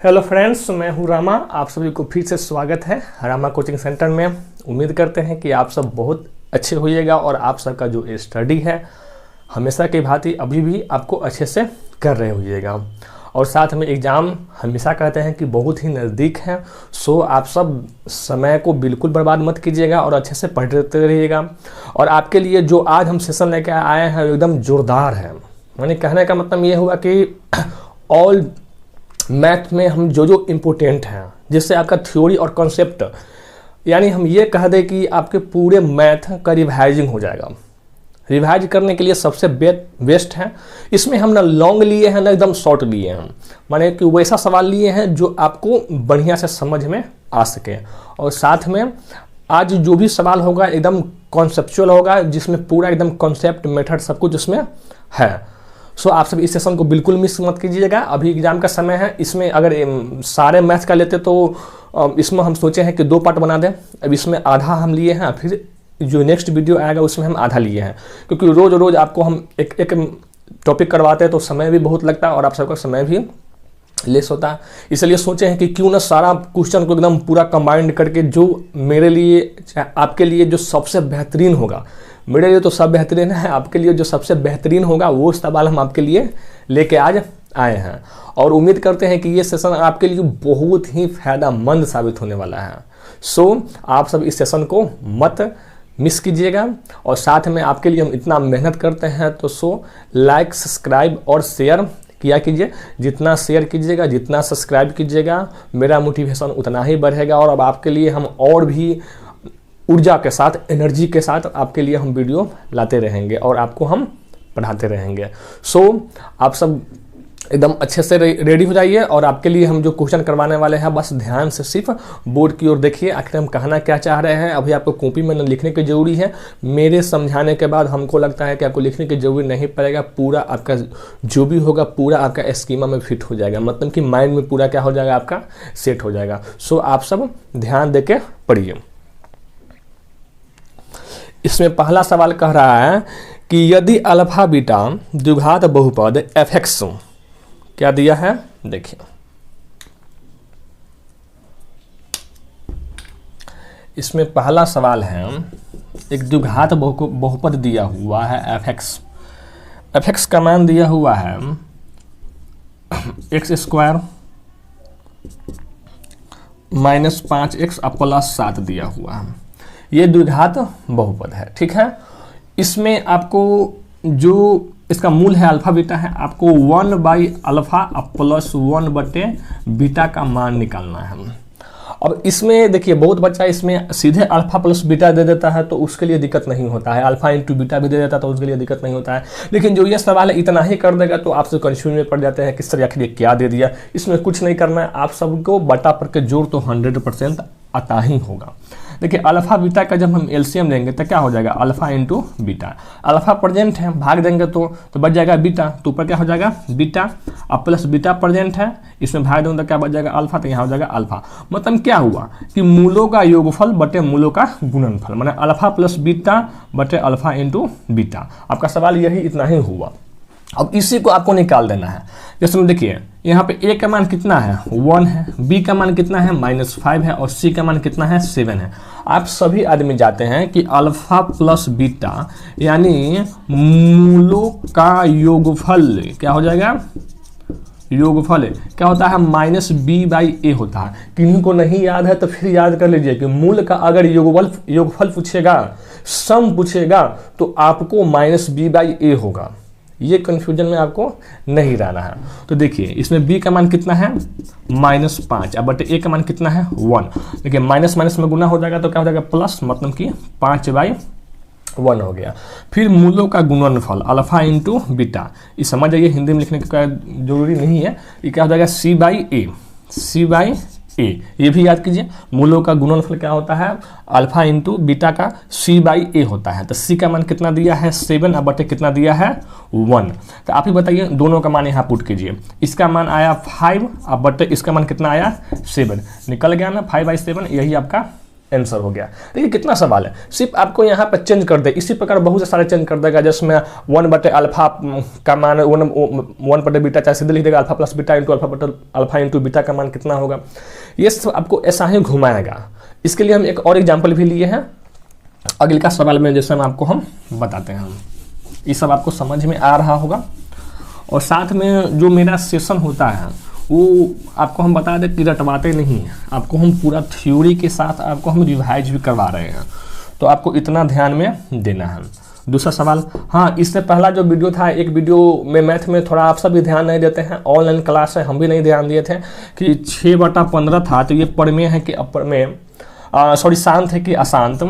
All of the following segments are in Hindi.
हेलो फ्रेंड्स, मैं हूं रामा। आप सभी को फिर से स्वागत है रामा कोचिंग सेंटर में। उम्मीद करते हैं कि आप सब बहुत अच्छे होइएगा और आप सबका जो स्टडी है हमेशा की भांति अभी भी आपको अच्छे से कर रहे होइएगा। और साथ में एग्ज़ाम हमेशा कहते हैं कि बहुत ही नज़दीक है, सो आप सब समय को बिल्कुल बर्बाद मत कीजिएगा और अच्छे से पढ़ते रहिएगा। और आपके लिए जो आज हम सेशन लेकर आए हैं एकदम ज़ोरदार है। यानी कहने का मतलब ये हुआ कि ऑल मैथ में हम जो इम्पोर्टेंट हैं, जिससे आपका थ्योरी और कॉन्सेप्ट, यानी हम ये कह दें कि आपके पूरे मैथ का रिवाइजिंग हो जाएगा। रिवाइज करने के लिए सबसे बेस्ट है। इसमें हम ना लॉन्ग लिए हैं ना एकदम शॉर्ट लिए हैं, माने कि वैसा सवाल लिए हैं जो आपको बढ़िया से समझ में आ सके। और साथ में आज जो भी सवाल होगा एकदम कॉन्सेप्चुअल होगा, जिसमें पूरा एकदम कॉन्सेप्ट मेथड सब कुछ उसमें है। सो आप सब इस सेशन को बिल्कुल मिस मत कीजिएगा। अभी एग्जाम का समय है। इसमें अगर सारे मैथ का लेते तो इसमें हम सोचे हैं कि 2 पार्ट बना दें। अब इसमें आधा हम लिए हैं, फिर जो नेक्स्ट वीडियो आएगा उसमें हम आधा लिए हैं, क्योंकि रोज़ रोज़ आपको हम एक टॉपिक करवाते हैं तो समय भी बहुत लगता है और आप सबका समय भी लेस होता है। इसलिए सोचे हैं कि क्यों ना सारा क्वेश्चन को एकदम पूरा कंबाइंड करके जो मेरे लिए आपके लिए जो सबसे बेहतरीन होगा, मेरे लिए तो सब बेहतरीन है, आपके लिए जो सबसे बेहतरीन होगा वो सवाल हम आपके लिए लेके आज आए हैं। और उम्मीद करते हैं कि ये सेशन आपके लिए बहुत ही फायदेमंद साबित होने वाला है। सो आप सब इस सेशन को मत मिस कीजिएगा। और साथ में आपके लिए हम इतना मेहनत करते हैं तो लाइक, सब्सक्राइब और शेयर किया कीजिए। जितना शेयर कीजिएगा, जितना सब्सक्राइब कीजिएगा, मेरा मोटिवेशन उतना ही बढ़ेगा। और अब आपके लिए हम और भी ऊर्जा के साथ, एनर्जी के साथ आपके लिए हम वीडियो लाते रहेंगे और आपको हम पढ़ाते रहेंगे। सो आप सब एकदम अच्छे से रेडी हो जाइए। और आपके लिए हम जो क्वेश्चन करवाने वाले हैं, बस ध्यान से सिर्फ बोर्ड की ओर देखिए, आखिर हम कहना क्या चाह रहे हैं। अभी आपको कॉपी में लिखने की ज़रूरी है। मेरे समझाने के बाद हमको लगता है कि आपको लिखने की ज़रूरी नहीं पड़ेगा। पूरा आपका जो भी होगा पूरा आपका स्कीमा में फिट हो जाएगा, मतलब कि माइंड में पूरा क्या हो जाएगा, आपका सेट हो जाएगा। सो आप सब ध्यान दे के पढ़िए। इसमें पहला सवाल कह रहा है कि यदि अल्फा बीटा द्विघात बहुपद f(x) क्या दिया है, देखिए। इसमें पहला सवाल है, एक द्विघात बहुपद दिया हुआ है f(x). f(x) का मान दिया हुआ है x² माइनस 5x प्लस 7 दिया हुआ है। ये द्विघात बहुपद है, ठीक है। इसमें आपको जो इसका मूल है अल्फा बीटा है, आपको 1/α प्लस 1/बीटा का मान निकालना है। अब इसमें देखिए बहुत बच्चा इसमें सीधे अल्फा प्लस बीटा दे देता है तो उसके लिए दिक्कत नहीं होता है, अल्फा इंटू बीटा भी दे देता है तो उसके लिए दिक्कत नहीं होता है। लेकिन जो ये सवाल है इतना ही कर देगा तो आपसे कंफ्यूजन में पड़ जाते हैं कि सर आखिर क्या दे दिया। इसमें कुछ नहीं करना है, आप सबको बटा पर के जोड़ तो 100% आता ही होगा। देखिए अल्फा बीटा का जब हम एलसीएम लेंगे तो क्या हो जाएगा, alpha into beta. Alpha present है, भाग देंगे तो बच जाएगा बीटा, तो ऊपर क्या हो जाएगा बीटा, अब प्लस बीटा प्रेजेंट है, इसमें भाग देंगे तो क्या बच जाएगा अल्फा, तो यहाँ हो जाएगा अल्फा। मतलब क्या हुआ कि मूलों का योगफल बटे मूलों का गुणनफल, माने अल्फा प्लस बीटा बटे अल्फा इंटू बीटा। आपका सवाल यही इतना ही हुआ। अब इसी को आपको निकाल देना है। जैसे देखिए यहाँ पे a का मान कितना है 1 है, b का मान कितना है -5 है और c का मान कितना है 7 है। आप सभी आदमी जाते हैं कि अल्फा प्लस बीटा यानी मूलों का योगफल क्या हो जाएगा, योगफल क्या होता है -b/a होता है। किन्हीं को नहीं याद है तो फिर याद कर लीजिए कि मूल का अगर योगफल पूछेगा, सम पूछेगा तो आपको -b/a होगा। ये कंफ्यूजन में आपको नहीं रहना है। तो देखिए इसमें b का मान कितना है -5 अब बटे a का मान कितना है 1। देखिए माइनस माइनस में गुना हो जाएगा तो क्या हो जाएगा प्लस, मतलब कि 5/1 हो गया। फिर मूलों का गुणनफल अल्फा इंटू बीटा, ये समझ जाइए, हिंदी में लिखने का जरूरी नहीं है। ये क्या हो जाएगा c/a, ये भी याद कीजिए। मूलों का गुणनफल क्या होता है अल्फा इंटू बीटा का c/a होता है। तो c का मान कितना दिया है 7 अब बटे कितना दिया है 1। तो आप ही बताइए, दोनों का मान यहाँ पुट कीजिए। इसका मान आया 5 अब बटे इसका मान कितना आया 7, निकल गया ना 5/7, यही आपका आंसर हो गया। देखिए कितना सवाल है, सिर्फ आपको यहाँ पर चेंज कर दे, इसी प्रकार बहुत सारे चेंज कर देगा, जिसमें 1/अल्फा का मान 1/बीटा, चाहे सीधे लिख देगा alpha plus beta into alpha into beta का मान कितना होगा, ये सब आपको ऐसा ही घुमाएगा। इसके लिए हम एक और एग्जाम्पल भी लिए हैं अगले का सवाल में, जैसे हम बताते हैं। ये सब आपको समझ में आ रहा होगा। और साथ में जो मेरा सेशन होता है वो आपको हम बता दें कि रटवाते नहीं हैं, आपको हम पूरा थ्योरी के साथ आपको हम रिवाइज भी करवा रहे हैं, तो आपको इतना ध्यान में देना है। दूसरा सवाल, हाँ इससे पहला जो वीडियो था, एक वीडियो में मैथ में थोड़ा आप सब भी ध्यान नहीं देते हैं, ऑनलाइन क्लास है हम भी नहीं ध्यान दिए थे कि 6/15 था, तो ये प्रमेय है कि अप्रमेय, शांत है कि अशांत,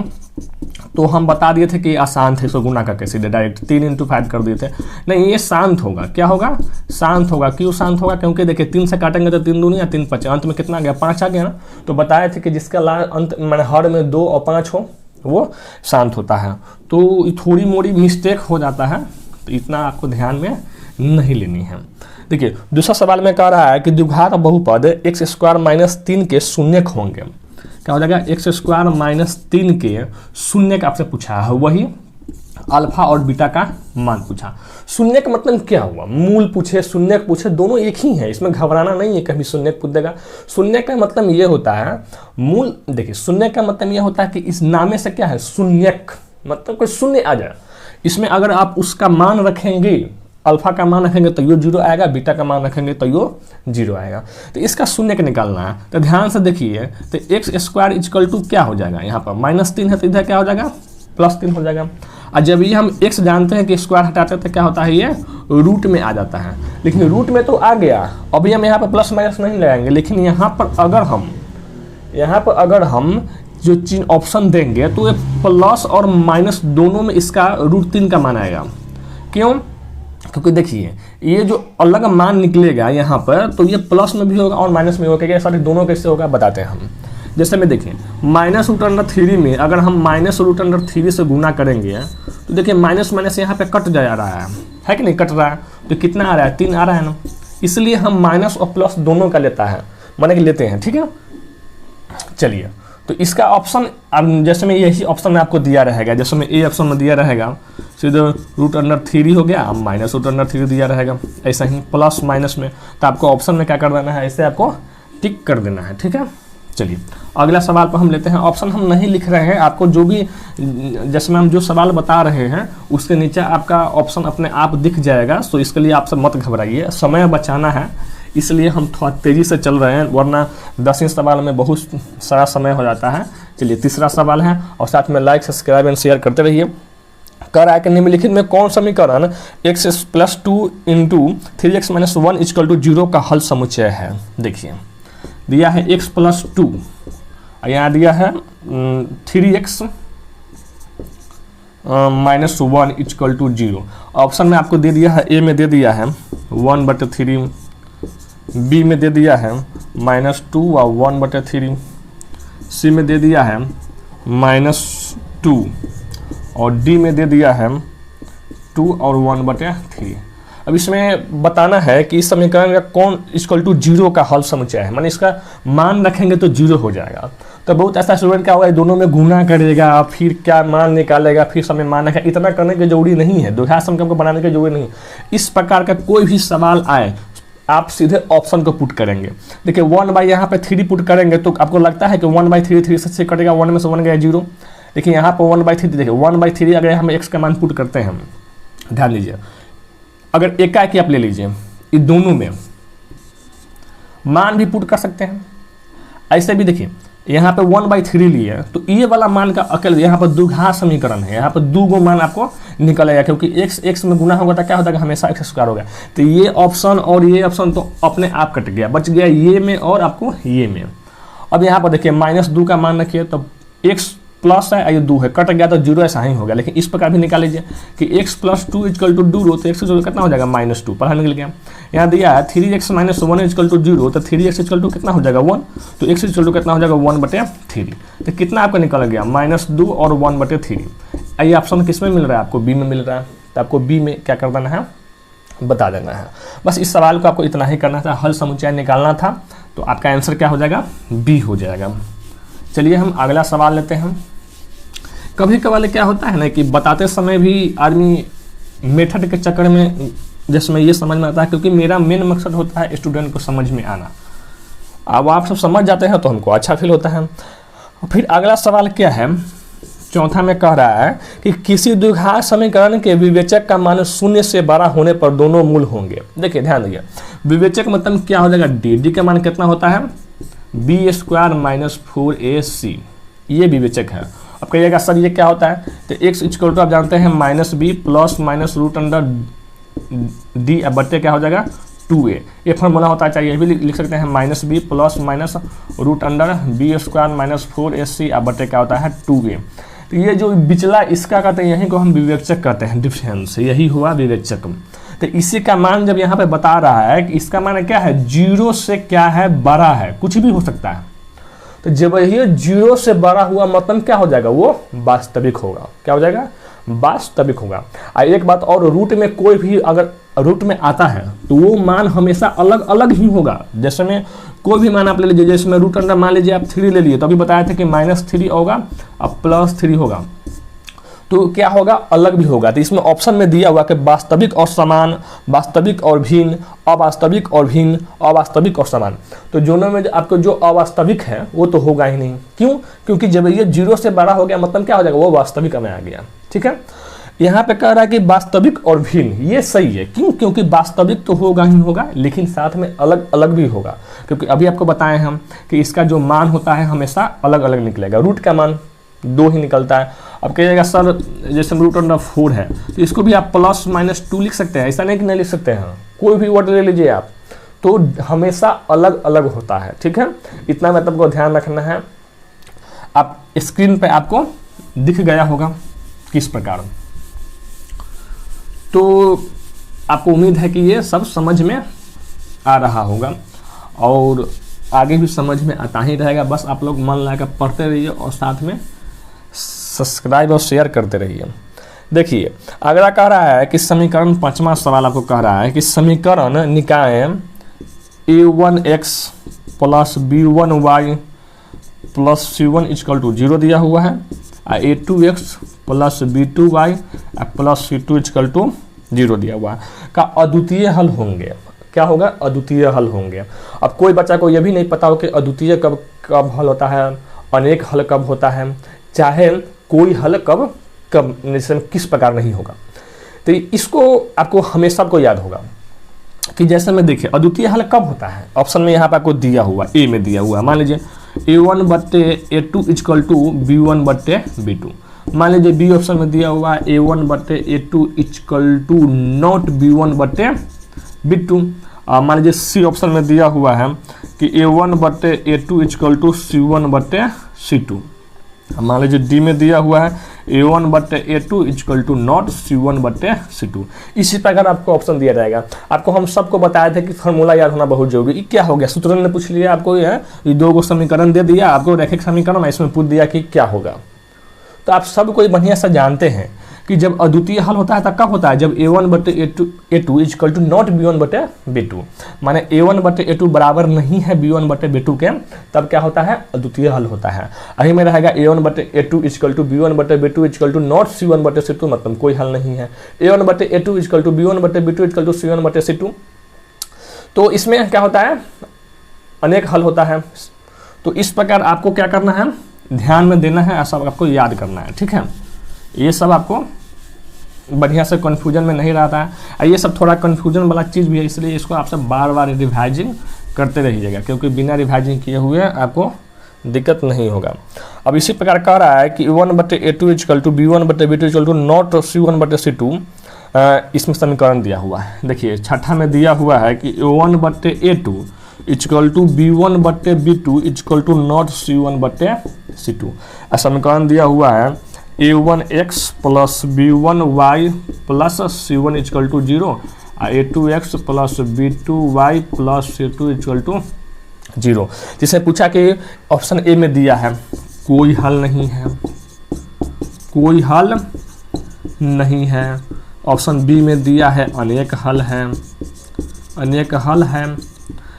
तो हम बता दिए थे कि अशांत है, इसको गुना करके सीधे डायरेक्ट 3 × 5 कर दिए थे। नहीं, ये शांत होगा। क्या होगा? शांत होगा। क्यों शांत होगा? क्योंकि देखिए 3 से काटेंगे तो 3 दूनी या 3 5, अंत में कितना आ गया? 5 आ गया ना। तो बताए थे कि जिसका अंत मैंने हर में 2 और 5 हो वो शांत होता है। तो थोड़ी मोड़ी मिस्टेक हो जाता है, तो इतना आपको ध्यान में नहीं लेनी है। देखिए दूसरा सवाल में कह रहा है कि द्विघात बहुपद x² - 3 के शून्यक होंगे। क्या हो जाएगा? x² - 3 के शून्य का आपसे पूछा है, वही अल्फा और बीटा का मान पूछा। शून्य का मतलब क्या हुआ? मूल पूछे, शून्य पूछे, दोनों एक ही है, इसमें घबराना नहीं है कभी शून्य पूछ देगा। शून्य का मतलब ये होता है मूल, देखिए शून्य का मतलब ये होता है कि इस नामे से क्या है? शून्यक, मतलब कोई शून्य आ जाए। इसमें अगर आप उसका मान रखेंगे, अल्फा का मान रखेंगे तो यो 0 आएगा, बीटा का मान रखेंगे तो यो 0 आएगा। तो इसका शून्य का निकालना है, तो ध्यान से देखिए। तो x² क्या हो जाएगा? यहाँ पर -3 है तो इधर क्या हो जाएगा? +3 हो जाएगा। और जब ये हम x जानते हैं कि स्क्वायर हटाते हैं तो क्या होता है? ये रूट में आ जाता है। लेकिन रूट में तो आ गया, अभी हम यहाँ पर प्लस माइनस नहीं लगाएंगे, लेकिन यहाँ पर अगर हम जो चीज ऑप्शन देंगे तो ये प्लस और माइनस दोनों में इसका √3 का मान आएगा। क्यों? क्योंकि देखिए ये जो अलग मान निकलेगा यहाँ पर, तो ये प्लस में भी होगा और माइनस में होगा। सारे दोनों कैसे होगा बताते हैं हम। जैसे में देखिए -√3 में अगर हम -√3 से गुना करेंगे तो देखिए माइनस माइनस यहाँ पे कट जा रहा है कि नहीं? कट रहा है, तो कितना आ रहा है? 3 आ रहा है ना। इसलिए हम माइनस और प्लस दोनों का लेते हैं, ठीक है। चलिए, तो इसका ऑप्शन जैसे में यही ऑप्शन में आपको दिया रहेगा, जैसे में ए ऑप्शन में दिया रहेगा सीधे √3 हो गया, -√3 दिया रहेगा। ऐसा ही प्लस माइनस में, तो आपको ऑप्शन में क्या कर देना है? ऐसे आपको टिक कर देना है, ठीक है। चलिए अगला सवाल पर हम लेते हैं। ऑप्शन हम नहीं लिख रहे हैं, आपको जो भी जैसे में हम जो सवाल बता रहे हैं उसके नीचे आपका ऑप्शन अपने आप दिख जाएगा। तो इसके लिए आप सब मत घबराइए, समय बचाना है इसलिए हम थोड़ा तेज़ी से चल रहे हैं, वरना 10वें सवाल में बहुत सारा समय हो जाता है। चलिए तीसरा सवाल है, और साथ में लाइक सब्सक्राइब एंड शेयर करते रहिए। कह रहा है कि निम्नलिखित में कौन समीकरण x+2 × 3x - 1 = 0 का हल समुच्चय है? देखिए दिया है x+2, यहाँ दिया है 3x - 1 = 0। ऑप्शन में आपको दे दिया है, ए में दे दिया है 1/3, बी में दे दिया है -2 और 1/3, सी में दे दिया है -2 और डी में दे दिया है 2 और 1/3। अब इसमें बताना है कि इस समीकरण का कौन = 0 का हल समुच्चय है, माने इसका मान रखेंगे तो 0 हो जाएगा। तो बहुत ऐसा स्टूडेंट क्या होगा, दोनों में गुना करेगा, फिर क्या मान निकालेगा, फिर समय मान रखेगा। इतना करने की जरूरी नहीं है, द्विघात समीकरण को बनाने की जरूरी नहीं। इस प्रकार का कोई भी सवाल आए आप सीधे ऑप्शन को पुट करेंगे। देखिए 1/, यहाँ पे 3 पुट करेंगे तो आपको लगता है कि 1/3 3 से कटेगा, 1 में से 1 गया 0। लेकिन यहाँ पर 1/3, देखिए 1/3 अगर हम x का मान पुट करते हैं, ध्यान लीजिए, अगर एकाएक आप ले लीजिए, ये दोनों में मान भी पुट कर सकते हैं। ऐसे भी देखिए यहाँ पे 1/3 लिए तो ये वाला मान का अकेले, यहाँ पर द्विघात समीकरण है, यहाँ पर 2 मान आपको निकलेगा, क्योंकि x में गुना होगा तो क्या होता है? हमेशा x² होगा। तो ये ऑप्शन और ये ऑप्शन तो अपने आप कट गया, बच गया ये में और आपको ये में। अब यहाँ पर देखिए -2 का मान रखिए, तो x प्लस है, ये 2 है, कट गया तो 0 ऐसा ही हो गया। लेकिन इस प्रकार भी निकाल लीजिए कि x+2 = 2, तो x कितना हो जाएगा? -2, पढ़ा निकल गया। यहाँ दिया है 3x - 1 = 0, तो 3x = कितना हो जाएगा? 1, तो x कितना हो जाएगा? 1/3। तो कितना आपका निकल गया? -2 और 1/3। ये ऑप्शन किस में मिल रहा है? आपको बी में मिल रहा है, तो आपको बी में क्या कर देना है? बता देना है। बस इस सवाल को आपको इतना ही करना था, हल समुच्चय निकालना था, तो आपका आंसर क्या हो जाएगा? बी हो जाएगा। चलिए हम अगला सवाल लेते हैं। कभी कभार क्या होता है ना कि बताते समय भी आदमी मेथड के चक्कर में जिसमें ये समझ में आता है, क्योंकि मेरा मेन मकसद होता है स्टूडेंट को समझ में आना। अब आप सब समझ जाते हैं तो हमको अच्छा फील होता है। फिर अगला सवाल क्या है, चौथा में कह रहा है कि किसी द्विघात समीकरण के विवेचक का मान 0 से बड़ा होने पर दोनों मूल होंगे। देखिए ध्यान दीजिए, विवेचक मतलब क्या हो जाएगा, डी का मान कितना होता है, b² - 4ac, ये विवेचक है। अब कहिएगा सर ये क्या होता है, तो x इक्वल टू आप जानते हैं -b plus minus root under D बट्टे क्या हो जाएगा 2a, ये फॉर्मूला होता चाहिए, ये भी लिख सकते हैं -b plus minus root under b² - 4ac बट्टे क्या होता है 2a। तो ये जो बिचला इसका कहते हैं, यही को हम विवेचक कहते हैं, डिफरेंस, यही हुआ विवेचक। तो इसी का मान जब यहाँ पे बता रहा है कि इसका मान क्या है, 0 से क्या है, बड़ा है, कुछ भी हो सकता है। तो जब ये 0 से बड़ा हुआ मतलब क्या हो जाएगा, वो वास्तविक होगा। क्या हो जाएगा, वास्तविक होगा। एक बात और, रूट में कोई भी अगर रूट में आता है तो वो मान हमेशा अलग अलग ही होगा। जैसे में कोई भी मान आप ले लीजिए, जैसे में रूट अंडर मान लीजिए आप 3 ले लिए, तो अभी बताया था कि -3 होगा, अब +3 होगा, तो क्या होगा, अलग भी होगा। तो इसमें ऑप्शन में दिया हुआ कि वास्तविक और समान, वास्तविक और भिन्न, अवास्तविक और भिन्न, अवास्तविक और समान। तो दोनों में आपको जो अवास्तविक है वो तो होगा ही नहीं। क्यों, क्योंकि जब ये 0 से बड़ा हो गया मतलब क्या हो जाएगा, वो वास्तविक में आ गया। ठीक है, यहाँ पे कह रहा है कि वास्तविक और भिन्न, ये सही है। क्यों, क्योंकि वास्तविक तो होगा ही होगा, लेकिन साथ में अलग अलग भी होगा। क्योंकि अभी आपको बताए हम कि इसका जो मान होता है हमेशा अलग अलग निकलेगा। रूट का मान 2 ही निकलता है। अब कहिएगा सर जैसे रूट अंडर 4 है तो इसको भी आप +-2 लिख सकते हैं, ऐसा नहीं कि नहीं लिख सकते हैं। कोई भी वर्ड ले लीजिए आप, तो हमेशा अलग अलग होता है। ठीक है, इतना मतलब को ध्यान रखना है। आप स्क्रीन पे आपको दिख गया होगा किस प्रकार, तो आपको उम्मीद है कि ये सब समझ में आ रहा होगा और आगे भी समझ में आता ही रहेगा। बस आप लोग मन लगा कर पढ़ते रहिए और साथ में सब्सक्राइब और शेयर करते रहिए। देखिए अगला कह रहा है कि समीकरण 5वां सवाल आपको कह रहा है कि समीकरण निकाय a1x plus b1y plus c1 = 0 दिया हुआ है, a2x plus b2y plus c2 = 0 दिया हुआ है का अद्वितीय हल होंगे। क्या होगा, अद्वितीय हल होंगे। अब कोई बच्चा को यह भी नहीं पता हो कि अद्वितीय कब कब हल होता है, अनेक हल कब होता है, चाहे कोई हल कब कब किस प्रकार नहीं होगा। तो इसको आपको हमेशा को याद होगा कि जैसे में देखिए अद्वितीय हल कब होता है। ऑप्शन में यहाँ पे आपको दिया हुआ, ए में दिया हुआ, मान लीजिए a1/a2 = b1/b2। मान लीजिए बी ऑप्शन में दिया हुआ है a1/a2 = नॉट b1/b2। मान लीजिए सी ऑप्शन में दिया हुआ है कि a1/a2 = c1/c2। मान लीजिए डी में दिया हुआ है a1/a2 = नॉट c1/c2। इसी प्रकार आपको ऑप्शन दिया जाएगा। आपको हम सबको बताया था कि फॉर्मूला याद होना बहुत जरूरी। क्या हो गया, सूत्र ने पूछ लिया आपको, ये 2 समीकरण दे दिया आपको, रैखिक समीकरण, इसमें पूछ दिया कि क्या होगा। तो आप सब कोई बढ़िया से जानते हैं कि जब अद्वितीय हल होता है तब कब होता है, जब a1/a2 = नॉट b1/b2, माने a1/a2 बराबर नहीं है b1/b2 के, तब क्या होता है, अद्वितीय हल होता है। अही में रहेगा a1/a2 = b1/b2 = नॉट c1/c2, मतलब कोई हल नहीं है। a1/a2 = b1/b2 = c1/c2, तो इसमें क्या होता है, अनेक हल होता है। तो इस प्रकार आपको क्या करना है, ध्यान में देना है, ऐसा आपको याद करना है। ठीक है, ये सब आपको बढ़िया से कन्फ्यूजन में नहीं रहता है। ये सब थोड़ा कन्फ्यूजन वाला चीज़ भी है, इसलिए इसको आप सब बार बार रिवाइजिंग करते रहिएगा, क्योंकि बिना रिवाइजिंग किए हुए आपको दिक्कत नहीं होगा। अब इसी प्रकार कह रहा है कि a1/a2 = b1/b2 = नॉट c1/c2। इसमें समीकरण दिया हुआ है। देखिए छठा में दिया हुआ है कि a1/a2 = b1/b2 = नॉट c1/c2। समीकरण दिया हुआ है a1x plus b1y plus c1 = 0, a2x plus b2y plus c2 = 0। जिसे पूछा कि ऑप्शन ए में दिया है कोई हल नहीं है, कोई हल नहीं है। ऑप्शन बी में दिया है अनेक हल है, अनेक हल है।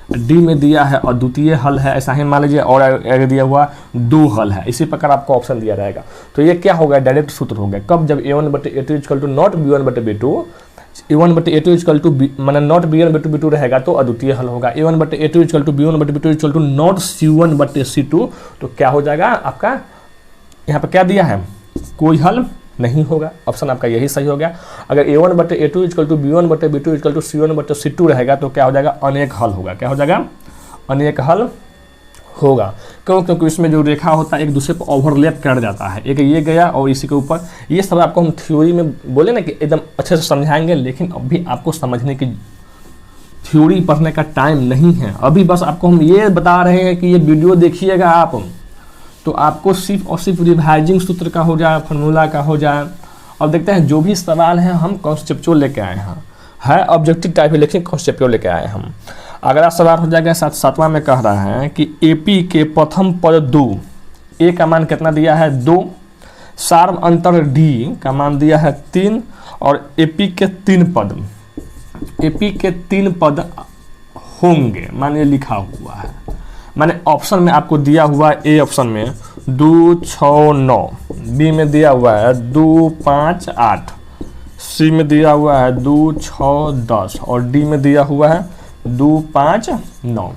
डी में दिया है अद्वितीय हल है, ऐसा ही मान लीजिए, और अगर दिया हुआ 2 हल है, इसी प्रकार आपको ऑप्शन दिया रहेगा। तो ये क्या होगा, डायरेक्ट सूत्र हो गया। कब, जब a1/a2 equal to not b1/b2, a1/a2 equal to माना नॉट b1/b2 रहेगा तो अद्वितीय हल होगा। a1/a2 equal to b1/b2 equal to not c1/c2, तो क्या हो जाएगा आपका, यहाँ पर क्या दिया है, कोई हल नहीं होगा। ऑप्शन आपका यही सही हो गया। अगर a1/a2 equal to b1/b2 equal to c1/c2 रहेगा तो क्या हो जाएगा, अनेक हल होगा। क्या हो जाएगा, अनेक हल होगा। क्यों, क्योंकि इसमें जो रेखा होता है एक दूसरे पर ओवरलैप कर जाता है, एक ये गया और इसी के ऊपर। ये सब आपको हम थ्योरी में बोले ना कि एकदम अच्छे से समझाएंगे, लेकिन अभी आपको समझने की, थ्योरी पढ़ने का टाइम नहीं है। अभी बस आपको हम ये बता रहे हैं कि ये वीडियो देखिएगा आप, तो आपको सिर्फ और सिर्फ रिवाइजिंग सूत्र का हो जाए, फार्मूला का हो जाए। और देखते हैं जो भी सवाल है हम कॉन्सेप्चुअल लेके आए हैं, है ऑब्जेक्टिव टाइप है लेकिन कॉन्सेप्चुअल लेके आए हम। अगला सवाल हो जाएगा 7वां में, कह रहा है कि एपी के प्रथम पद 2, ए का मान कितना दिया है 2, सार्व अंतर डी का मान दिया है 3, और एपी के 3 पद, एपी के 3 पद होंगे, माने लिखा हुआ है, माने ऑप्शन में आपको दिया हुआ है। ए ऑप्शन में 2, 6, 9, बी में दिया हुआ है 2, 5, 8, सी में दिया हुआ है 2, 6, 10, और डी में दिया हुआ है 2, 5, 9।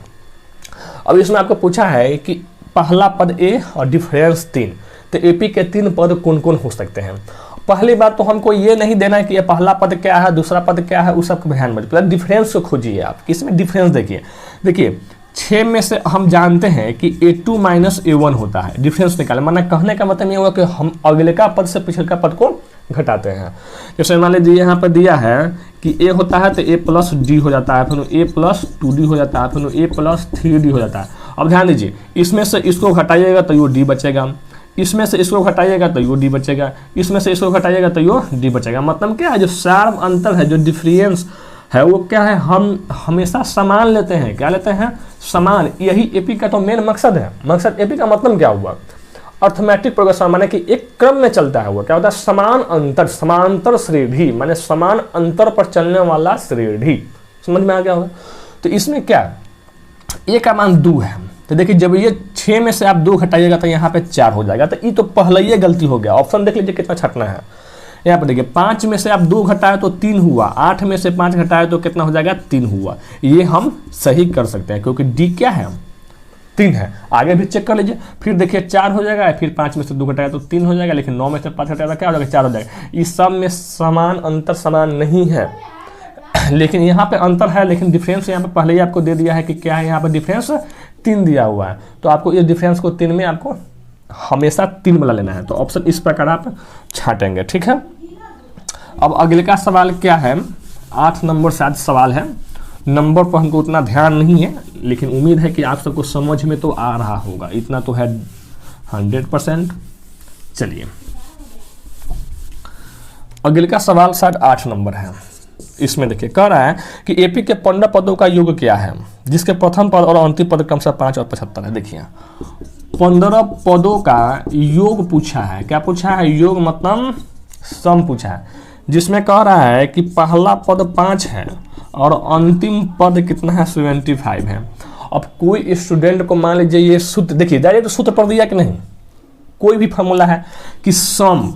अब इसमें आपको पूछा है कि पहला पद ए और डिफरेंस 3, तो एपी के 3 पद कौन कौन हो सकते हैं। पहली बात तो हमको ये नहीं देना है कि ये पहला पद क्या है, दूसरा पद क्या है, उस सबको ध्यान में, पहले डिफरेंस को खोजिए आप। इसमें डिफरेंस देखिए 6 में से हम जानते हैं कि a2 माइनस a1 होता है, डिफरेंस निकाले। माना कहने का मतलब ये हुआ कि हम अगले का पद से पिछले का पद को घटाते हैं। जैसे मान लीजिए यहाँ पर दिया है कि a होता है तो a प्लस डी हो जाता है, फिर a प्लस 2d हो जाता है, फिर a प्लस 3d हो जाता है। अब ध्यान दीजिए, इसमें से इसको घटाइएगा तो यो d बचेगा, इसमें से इसको घटाइएगा तो यो d बचेगा, इसमें से इसको घटाइएगा तो यो d बचेगा। मतलब क्या है, जो सार्व अंतर है, जो डिफरेंस है, वो क्या है, हम हमेशा समान लेते हैं। क्या लेते हैं, समान। यही एपी का तो मेन मकसद है। मकसद एपी का मतलब क्या हुआ, अर्थमेटिक प्रोग्रेशन, माने कि एक क्रम में चलता है। वो क्या होता है, समान अंतर, समांतर श्रेणी, माने समान अंतर पर चलने वाला श्रेणी। समझ में आ गया होगा। तो इसमें क्या, ए का मान 2 है, तो देखिए जब ये 6 में से आप 2 घटाइएगा तो यहाँ पे 4 हो जाएगा। तो ये तो पहले ही गलती हो गया। ऑप्शन देख लीजिए कितना छटना है। यहाँ पर देखिए 5 में से आप 2 घटाए तो 3 हुआ, 8 में से 5 घटाए तो कितना हो जाएगा, 3 हुआ। ये हम सही कर सकते हैं क्योंकि डी क्या है, 3 है। आगे भी चेक कर लीजिए, फिर देखिए 4 हो जाएगा, फिर 5 में से 2 घटाया तो 3 हो जाएगा, लेकिन 9 में से 5 घटाया तो क्या हो जाएगा, 4 हो जाएगा। इस सब में समान अंतर समान नहीं है, लेकिन यहाँ पे अंतर है, लेकिन डिफरेंस यहाँ पे पहले ही आपको दे दिया है कि क्या है, यहाँ पे डिफरेंस 3 दिया हुआ है। तो आपको इस डिफरेंस को 3 में आपको हमेशा 3 वाला लेना है। तो ऑप्शन इस प्रकार आप छाटेंगे, ठीक है। अब अगले का सवाल क्या है, 8 नंबर शायद सवाल है। नंबर पर हमको उतना ध्यान नहीं है, लेकिन उम्मीद है कि आप सबको समझ में तो आ रहा होगा, इतना तो है 100%। चलिए अगले का सवाल शायद 8 नंबर है। इसमें देखिए कह रहा है कि एपी के 15 पदों का योग क्या है, जिसके प्रथम पद और अंतिम पद क्रमशः 5 और 75 है। देखिए 15 पदों का योग पूछा है। क्या पूछा है, योग मतलब सम पूछा है, जिसमें कह रहा है कि पहला पद 5 है और अंतिम पद कितना है, 75 है। अब कोई स्टूडेंट को मान लीजिए ये सूत्र, देखिए डायरेक्ट सूत्र पढ़ दिया कि नहीं, कोई भी फॉर्मूला है कि sum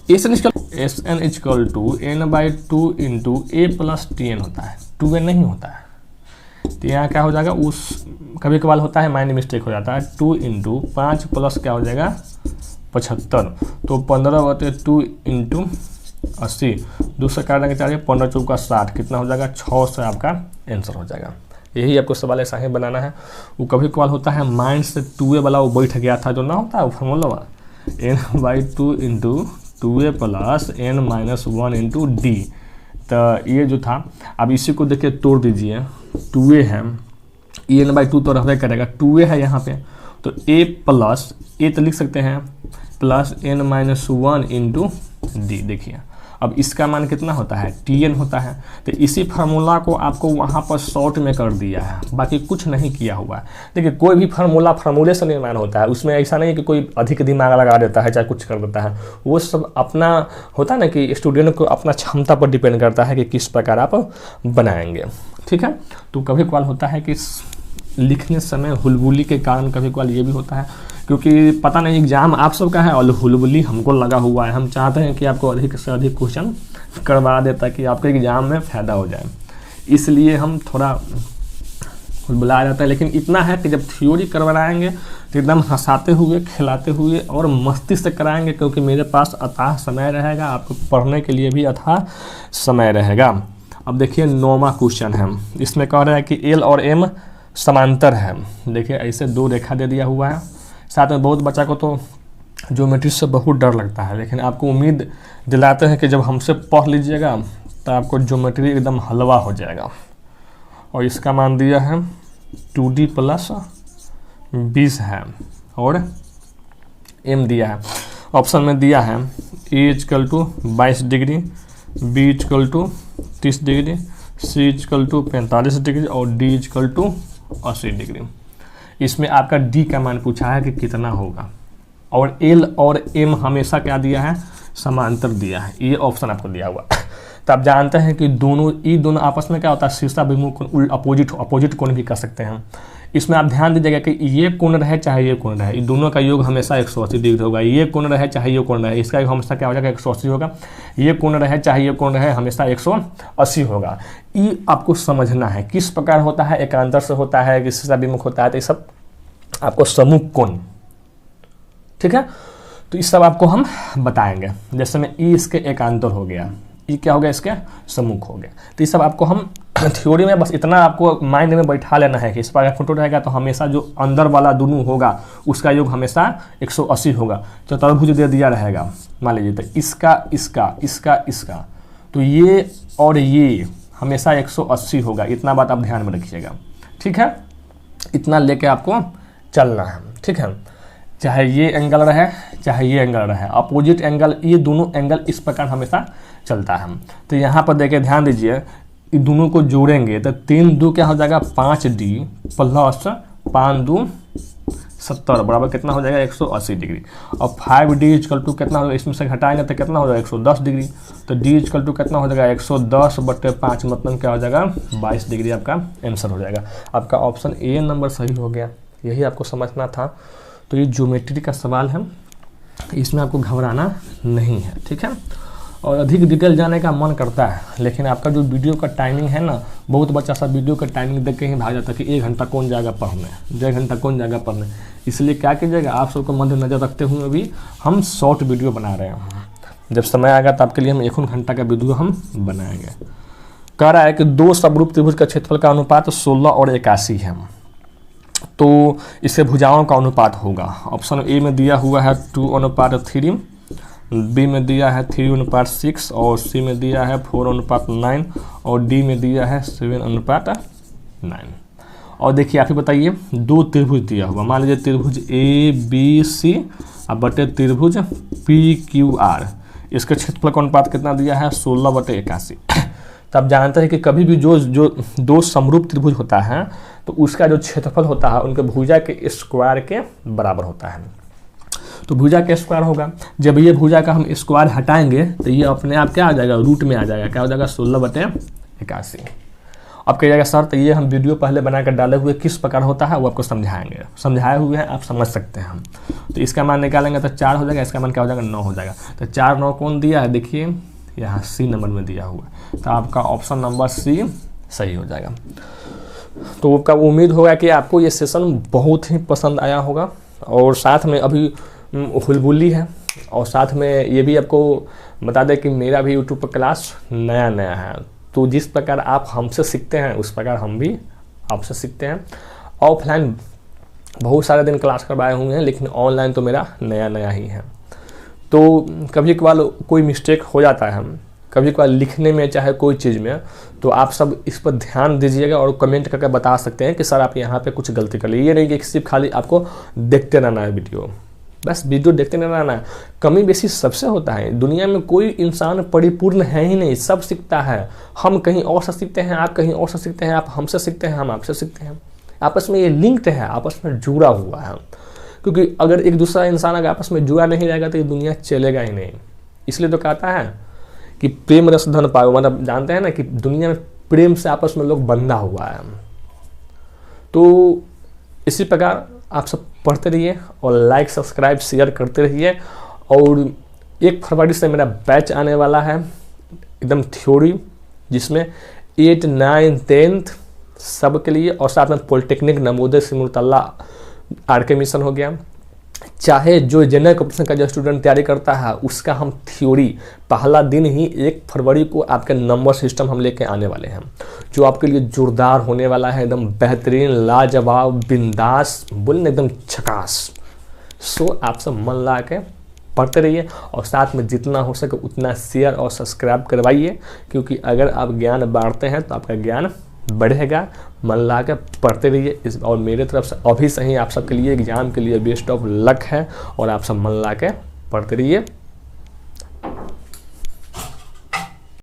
Sn equal to n/2 into a plus tn होता है, 2n नहीं होता है। तो यहाँ क्या हो जाएगा, उस कभी कभार होता है माइंड मिस्टेक हो जाता है, 2 इंटू 5 प्लस क्या हो जाएगा 75, तो 15/2 इंटू 80, दूसरा काटने के चाहिए 15 चौका 60, कितना हो जाएगा 6 से आपका आंसर हो जाएगा। यही आपको सवाल ऐसा ही बनाना है। वो कभी कभार होता है माइंड से 2a वाला वो बैठ गया था, जो ना होता है वो formula n/2 into 2a plus n-1 into D. तो ये जो था, अब इसी को देखिए तोड़ दीजिए, 2a है, n/2 तो रहबे करेगा, 2a है यहाँ पे, तो a प्लस a तो लिख सकते हैं प्लस n-1 इंटू डी। देखिए अब इसका मान कितना होता है, Tn होता है। तो इसी फार्मूला को आपको वहाँ पर शॉर्ट में कर दिया है, बाकी कुछ नहीं किया हुआ है। देखिए कोई भी फार्मूले से निर्माण होता है, उसमें ऐसा नहीं कि कोई अधिक दिमाग लगा देता है चाहे कुछ कर देता है। वो सब अपना होता है ना कि स्टूडेंट को अपना क्षमता पर डिपेंड करता है कि किस प्रकार आप बनाएंगे, ठीक है। तो कभी कभार होता है कि लिखने समय हुलबुली के कारण कभी कभार ये भी होता है, क्योंकि पता नहीं एग्जाम आप सबका है और हुलबुली हमको लगा हुआ है। हम चाहते हैं कि आपको अधिक से अधिक क्वेश्चन करवा दे ताकि आपके एग्जाम में फ़ायदा हो जाए, इसलिए हम थोड़ा हुलबुला जाता है। लेकिन इतना है कि जब थ्योरी करवाएंगे तो एकदम हंसाते हुए, खिलाते हुए और मस्ती से कराएंगे, क्योंकि मेरे पास अथाह समय रहेगा, आपको पढ़ने के लिए भी अथाह समय रहेगा। अब देखिए 9वां क्वेश्चन है, इसमें कह रहा है कि एल और एम समांतर है। देखिए ऐसे 2 रेखा दे दिया हुआ है। साथ में बहुत बच्चा को तो ज्योमेट्री से बहुत डर लगता है, लेकिन आपको उम्मीद दिलाते हैं कि जब हमसे पढ़ लीजिएगा तो आपको ज्योमेट्री एकदम हलवा हो जाएगा। और इसका मान दिया है 2d + 20 है और m दिया है। ऑप्शन में दिया है a = 22 degree, b = 30 degree, c = 45 degree और d = 80 डिग्री। इसमें आपका d का मान पूछा है कि कितना होगा, और l और m हमेशा क्या दिया है, समांतर दिया है। ये ऑप्शन आपको दिया हुआ। तो आप जानते हैं कि दोनों आपस में क्या होता है, शीर्षाभिमुख कोण, अपोजिट कोण भी कर सकते हैं। इसमें आप ध्यान दीजिएगा कि ये कोण रहे चाहे ये कोण रहे, इन दोनों का योग हमेशा 180 डिग्री होगा। ये कोण रहे चाहे ये कोण रहे, इसका योग हमेशा क्या हो जाएगा, 180 होगा। ये कोण रहे चाहे ये कोण रहे, हमेशा 180 होगा। ये आपको समझना है किस प्रकार होता है, एकांतर से होता है कि शीर्षाभिमुख होता है, तो ये सब आपको सम्मुख कोण, ठीक है। तो इस सब आपको हम बताएंगे। जैसे में ई इसके एकांतर हो गया, ई क्या हो गया, इसके सम्मुख हो गया। तो ये सब आपको हम थ्योरी में बस इतना आपको माइंड में बैठा लेना है कि इस प्रकार फोटो रहेगा तो हमेशा जो अंदर वाला दोनों होगा उसका योग हमेशा 180 होगा। चतुर्भुज दे दिया रहेगा मान लीजिए, तो इसका तो ये और ये हमेशा 180 होगा। इतना बात आप ध्यान में रखिएगा, ठीक है। इतना लेके आपको चलना है, ठीक है। चाहे ये एंगल रहे चाहे ये एंगल रहे, अपोजिट एंगल, ये दोनों एंगल इस प्रकार हमेशा चलता है। तो यहाँ पर देखिए ध्यान दीजिए, इन दोनों को जोड़ेंगे तो 3 2 क्या हो जाएगा, 5d + 5 2 70 बराबर कितना हो जाएगा, 180 डिग्री। और 5d = कितना होगा, इसमें से घटाएंगे तो कितना हो जाएगा, 110 डिग्री। तो d = कितना हो जाएगा, 110/5 मतलब क्या हो जाएगा, 22 डिग्री आपका आंसर हो जाएगा। आपका ऑप्शन ए नंबर सही हो गया, यही आपको समझना था। तो ये ज्योमेट्री का सवाल है, इसमें आपको घबराना नहीं है, ठीक है। और अधिक डिटेल जाने का मन करता है, लेकिन आपका जो वीडियो का टाइमिंग है ना, बहुत बच्चा सब वीडियो का टाइमिंग देख के ही भाग जाता है कि 1 घंटा कौन जाएगा पढ़ने, 1.5 घंटा कौन जाएगा पढ़ने। इसलिए क्या कीजिएगा, आप सबको मद्देनजर रखते हुए भी हम शॉर्ट वीडियो बना रहे हैं। जब समय आएगा तो आपके लिए हम 1 घंटा का वीडियो हम बनाएंगे। कह रहा है कि 2 समरूप त्रिभुज का क्षेत्रफल का अनुपात 16 और 81 है, तो इससे भुजाओं का अनुपात होगा। ऑप्शन ए में दिया हुआ है 2:3, बी में दिया है 3:6 और सी में दिया है 4:9 और डी में दिया है 7:9। और देखिए आप ही बताइए, 2 त्रिभुज दिया हुआ, मान लीजिए त्रिभुज ए बी सी अब बटे त्रिभुज पी क्यू आर, इसका क्षेत्रफल का अनुपात कितना दिया है, 16/81। तो आप जानते हैं कि कभी भी जो 2 समरूप त्रिभुज होता है तो उसका जो क्षेत्रफल होता है उनके भुजा के स्क्वायर के बराबर होता है। तो भुजा के स्क्वायर होगा, जब ये भुजा का हम स्क्वायर हटाएंगे तो ये अपने आप क्या आ जाएगा, रूट में आ जाएगा, क्या हो जाएगा, 16/81। अब कहिएगा सर तो ये हम वीडियो पहले बना कर डाले हुए किस प्रकार होता है वो आपको समझाएंगे, समझाए हुए हैं, आप समझ सकते हैं हम। तो इसका मान निकालेंगे तो 4 हो जाएगा, इसका मान क्या हो जाएगा, 9 हो जाएगा। तो 4 9 कौन दिया है, देखिए यहाँ सी नंबर में दिया हुआ, तो आपका ऑप्शन नंबर सी सही हो जाएगा। तो आपका उम्मीद होगा कि आपको ये सेशन बहुत ही पसंद आया होगा, और साथ में अभी हुलबुली है, और साथ में ये भी आपको बता दें कि मेरा भी यूट्यूब पर क्लास नया है। तो जिस प्रकार आप हमसे सीखते हैं उस प्रकार हम भी आपसे सीखते हैं। ऑफलाइन बहुत सारे दिन क्लास करवाए हुए हैं, लेकिन ऑनलाइन तो मेरा नया ही है। तो कभी कभार कोई मिस्टेक हो जाता है, कभी कभार लिखने में चाहे कोई चीज़ में, तो आप सब इस पर ध्यान दीजिएगा और कमेंट करके बता सकते हैं कि सर आप यहाँ पे कुछ गलती कर ली। ये नहीं कि सिर्फ खाली आपको देखते रहना है वीडियो, बस वीडियो देखते नहीं रहना है। कमी बेसी सबसे होता है, दुनिया में कोई इंसान परिपूर्ण है ही नहीं, सब सीखता है। हम कहीं और से सीखते हैं, आप कहीं और से सीखते हैं, आप हमसे सीखते हैं, हम आपसे सीखते हैं। आपस में ये लिंक्ड है, आपस में जुड़ा हुआ है। क्योंकि अगर एक दूसरा इंसान अगर आपस में जुड़ा नहीं रहेगा तो ये दुनिया चलेगा ही नहीं। इसलिए तो कहता है कि प्रेम रस धन पाओ, मतलब जानते हैं ना कि दुनिया में प्रेम से आपस में लोग बंधा हुआ है। तो इसी प्रकार आप सब पढ़ते रहिए और लाइक सब्सक्राइब शेयर करते रहिए। और 1 फरवरी से मेरा बैच आने वाला है एकदम थ्योरी, जिसमें 8, 9, 10 सब के लिए, और साथ में polytechnic, Navodaya, Simultala, RK mission हो गया। चाहे जो जनरल कॉम्पिटिशन का जो स्टूडेंट तैयारी करता है उसका हम थ्योरी पहला दिन ही 1 फरवरी को आपके नंबर सिस्टम हम लेके आने वाले हैं, जो आपके लिए जोरदार होने वाला है, एकदम बेहतरीन, लाजवाब, बिंदास, बोले एकदम झकास। सो आप सब मन ला के पढ़ते रहिए और साथ में जितना हो सके उतना शेयर और सब्सक्राइब करवाइए, क्योंकि अगर आप ज्ञान बांटते हैं तो आपका ज्ञान बढ़ेगा। मन ला के पढ़ते रहिए इस, और मेरे तरफ से अभी से ही आप सबके लिए एग्जाम के लिए बेस्ट ऑफ लक है, और आप सब मन ला के पढ़ते रहिए।